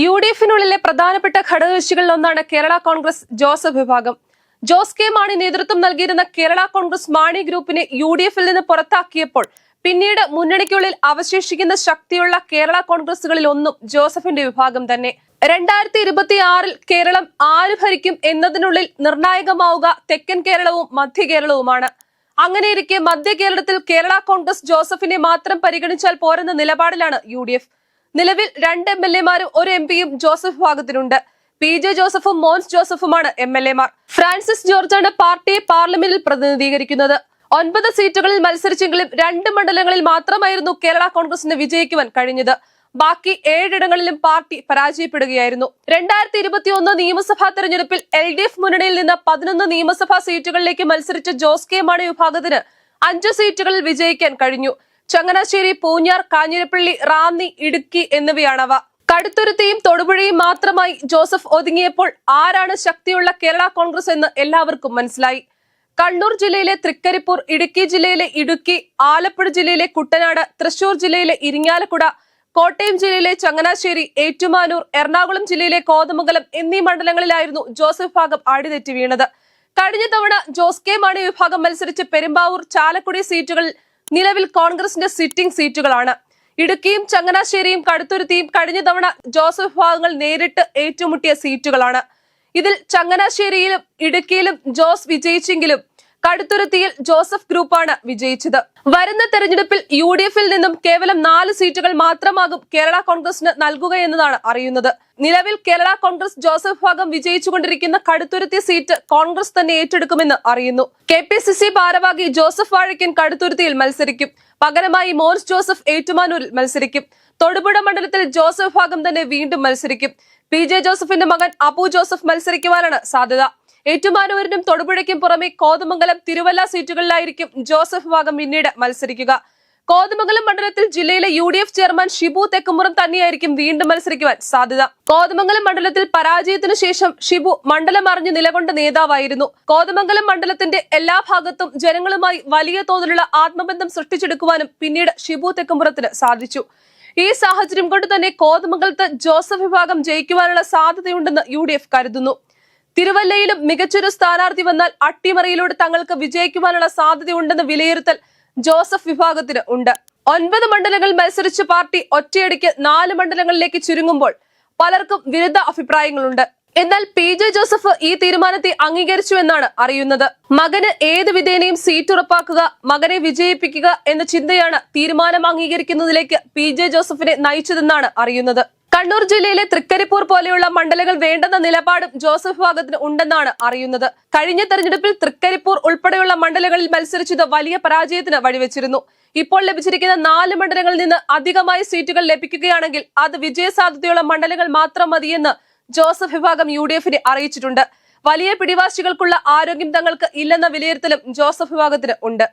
യുഡിഎഫിനുള്ളിലെ പ്രധാനപ്പെട്ട ഘടകകക്ഷികളിൽ ഒന്നാണ് കേരള കോൺഗ്രസ് ജോസഫ് വിഭാഗം. ജോസ് കെ മാണി നേതൃത്വം നൽകിയിരുന്ന കേരള കോൺഗ്രസ് മാണി ഗ്രൂപ്പിനെ യുഡിഎഫിൽ നിന്ന് പുറത്താക്കിയപ്പോൾ പിന്നീട് മുന്നണിക്കുള്ളിൽ അവശേഷിക്കുന്ന ശക്തിയുള്ള കേരള കോൺഗ്രസുകളിൽ ഒന്നും ജോസഫിന്റെ വിഭാഗം തന്നെ. 2026 കേരളം ആര് ഭരിക്കും എന്നതിനുള്ളിൽ നിർണായകമാവുക തെക്കൻ കേരളവും മധ്യ കേരളവുമാണ്. അങ്ങനെയിരിക്കെ മധ്യ കേരളത്തിൽ കേരള കോൺഗ്രസ് ജോസഫിനെ മാത്രം പരിഗണിച്ചാൽ പോരെന്ന നിലപാടിലാണ് യുഡിഎഫ്. നിലവിൽ 2 MLA-മാരും 1 MP-യും ജോസഫ് വിഭാഗത്തിനുണ്ട്. PJ ജോസഫും മോൻസ് ജോസഫുമാണ് MLA-മാർ. ഫ്രാൻസിസ് ജോർജാണ് പാർട്ടിയെ പാർലമെന്റിൽ പ്രതിനിധീകരിക്കുന്നത്. 9 സീറ്റുകളിൽ മത്സരിച്ചെങ്കിലും 2 മണ്ഡലങ്ങളിൽ മാത്രമായിരുന്നു കേരള കോൺഗ്രസിന് വിജയിക്കുവാൻ കഴിഞ്ഞത്. ബാക്കി 7 ഇടങ്ങളിലും പാർട്ടി പരാജയപ്പെടുകയായിരുന്നു. 2021 നിയമസഭാ തെരഞ്ഞെടുപ്പിൽ LDF മുന്നണിയിൽ നിന്ന് 11 നിയമസഭാ സീറ്റുകളിലേക്ക് മത്സരിച്ച ജോസ് കെ മാണി വിഭാഗത്തിന് 5 സീറ്റുകളിൽ വിജയിക്കാൻ കഴിഞ്ഞു. ചങ്ങനാശ്ശേരി, പൂഞ്ഞാർ, കാഞ്ഞിരപ്പള്ളി, റാന്നി, ഇടുക്കി എന്നിവയാണവ. കടുത്തുരുത്തിയും തൊടുപുഴയും മാത്രമായി ജോസഫ് ഒതുങ്ങിയപ്പോൾ ആരാണ് ശക്തിയുള്ള കേരള കോൺഗ്രസ് എന്ന് എല്ലാവർക്കും മനസ്സിലായി. കണ്ണൂർ ജില്ലയിലെ തൃക്കരിപ്പൂർ, ഇടുക്കി ജില്ലയിലെ ഇടുക്കി, ആലപ്പുഴ ജില്ലയിലെ കുട്ടനാട്, തൃശൂർ ജില്ലയിലെ ഇരിങ്ങാലക്കുട, കോട്ടയം ജില്ലയിലെ ചങ്ങനാശ്ശേരി, ഏറ്റുമാനൂർ, എറണാകുളം ജില്ലയിലെ കോതമംഗലം എന്നീ മണ്ഡലങ്ങളിലായിരുന്നു ജോസഫ് വിഭാഗം അടിതെറ്റി വീണത്. കഴിഞ്ഞ തവണ ജോസ് കെ മാണി വിഭാഗം മത്സരിച്ച പെരുമ്പാവൂർ, ചാലക്കുടി സീറ്റുകളിൽ നിലവിൽ കോൺഗ്രസിന്റെ സിറ്റിംഗ് സീറ്റുകളാണ്. ഇടുക്കിയും ചങ്ങനാശ്ശേരിയും കടുത്തുരുത്തിയും കഴിഞ്ഞ തവണ ജോസഫ് വിഭാഗങ്ങൾ നേരിട്ട് ഏറ്റുമുട്ടിയ സീറ്റുകളാണ്. ഇതിൽ ചങ്ങനാശ്ശേരിയിലും ഇടുക്കിയിലും ജോസ് വിജയിച്ചെങ്കിലും കടുത്തുരുത്തിയിൽ ജോസഫ് ഗ്രൂപ്പാണ് വിജയിച്ചത്. വരുന്ന തെരഞ്ഞെടുപ്പിൽ യുഡിഎഫിൽ നിന്നും കേവലം 4 സീറ്റുകൾ മാത്രമാകും കേരള കോൺഗ്രസിന് നൽകുകയെന്നതാണ് അറിയുന്നത്. നിലവിൽ കേരള കോൺഗ്രസ് ജോസഫ് വിഭാഗം വിജയിച്ചുകൊണ്ടിരിക്കുന്ന കടുത്തുരുത്തി സീറ്റ് കോൺഗ്രസ് തന്നെ ഏറ്റെടുക്കുമെന്ന് അറിയുന്നു. KPCC ഭാരവാഹി ജോസഫ് വാഴക്കൻ കടുത്തുരുത്തിയിൽ മത്സരിക്കും. പകരമായി മോൻസ് ജോസഫ് ഏറ്റുമാനൂരിൽ മത്സരിക്കും. തൊടുപുഴ മണ്ഡലത്തിൽ ജോസഫ് വിഭാഗം തന്നെ വീണ്ടും മത്സരിക്കും. PJ ജോസഫിന്റെ മകൻ അബു ജോസഫ് മത്സരിക്കുവാനാണ് സാധ്യത. ഏറ്റുമാനൂരിനും തൊടുപുഴയ്ക്കും പുറമെ കോതമംഗലം, തിരുവല്ല സീറ്റുകളിലായിരിക്കും ജോസഫ് വിഭാഗം പിന്നീട് മത്സരിക്കുക. കോതമംഗലം മണ്ഡലത്തിൽ ജില്ലയിലെ UDF ചെയർമാൻ ഷിബു തെക്കുമുറം തന്നെയായിരിക്കും വീണ്ടും മത്സരിക്കുവാൻ സാധ്യത. കോതമംഗലം മണ്ഡലത്തിൽ പരാജയത്തിനു ശേഷം ഷിബു മണ്ഡലം അറിഞ്ഞ് നിലകൊണ്ട നേതാവായിരുന്നു. കോതമംഗലം മണ്ഡലത്തിന്റെ എല്ലാ ഭാഗത്തും ജനങ്ങളുമായി വലിയ തോതിലുള്ള ആത്മബന്ധം സൃഷ്ടിച്ചെടുക്കുവാനും പിന്നീട് ഷിബു തെക്കുമുറത്തിന് സാധിച്ചു. ഈ സാഹചര്യം കൊണ്ട് തന്നെ കോതമംഗലത്ത് ജോസഫ് വിഭാഗം ജയിക്കുവാനുള്ള സാധ്യതയുണ്ടെന്ന് UDF കരുതുന്നു. തിരുവല്ലയിലും മികച്ചൊരു സ്ഥാനാർത്ഥി വന്നാൽ അട്ടിമറിയിലൂടെ തങ്ങൾക്ക് വിജയിക്കുവാനുള്ള സാധ്യതയുണ്ടെന്ന് വിലയിരുത്തൽ ജോസഫ് വിഭാഗത്തിന് ഉണ്ട്. 9 മണ്ഡലങ്ങൾ മത്സരിച്ച പാർട്ടി ഒറ്റയടിക്ക് 4 മണ്ഡലങ്ങളിലേക്ക് ചുരുങ്ങുമ്പോൾ പലർക്കും വിരുദ്ധ അഭിപ്രായങ്ങളുണ്ട്. എന്നാൽ PJ ജോസഫ് ഈ തീരുമാനത്തെ അംഗീകരിച്ചു എന്നാണ് അറിയുന്നത്. മകന് ഏത് വിധേനയും സീറ്റ് ഉറപ്പാക്കുക, മകനെ വിജയിപ്പിക്കുക എന്ന ചിന്തയാണ് തീരുമാനം അംഗീകരിക്കുന്നതിലേക്ക് PJ ജോസഫിനെ നയിച്ചതെന്നാണ് അറിയുന്നത്. കണ്ണൂർ ജില്ലയിലെ തൃക്കരിപ്പൂർ പോലെയുള്ള മണ്ഡലങ്ങൾ വേണ്ടെന്ന നിലപാടും ജോസഫ് വിഭാഗത്തിന് ഉണ്ടെന്നാണ് അറിയുന്നത്. കഴിഞ്ഞ തെരഞ്ഞെടുപ്പിൽ തൃക്കരിപ്പൂർ ഉൾപ്പെടെയുള്ള മണ്ഡലങ്ങളിൽ മത്സരിച്ചത് വലിയ പരാജയത്തിന് വഴിവെച്ചിരുന്നു. ഇപ്പോൾ ലഭിച്ചിരിക്കുന്ന 4 മണ്ഡലങ്ങളിൽ നിന്ന് അധികമായി സീറ്റുകൾ ലഭിക്കുകയാണെങ്കിൽ അത് വിജയസാധ്യതയുള്ള മണ്ഡലങ്ങൾ മാത്രം മതിയെന്ന് ജോസഫ് വിഭാഗം UDF-നെ അറിയിച്ചിട്ടുണ്ട്. വലിയ പിടിവാശികൾക്കുള്ള ആരോഗ്യം തങ്ങൾക്ക് ഇല്ലെന്ന വിലയിരുത്തലും ജോസഫ് വിഭാഗത്തിന് ഉണ്ട്.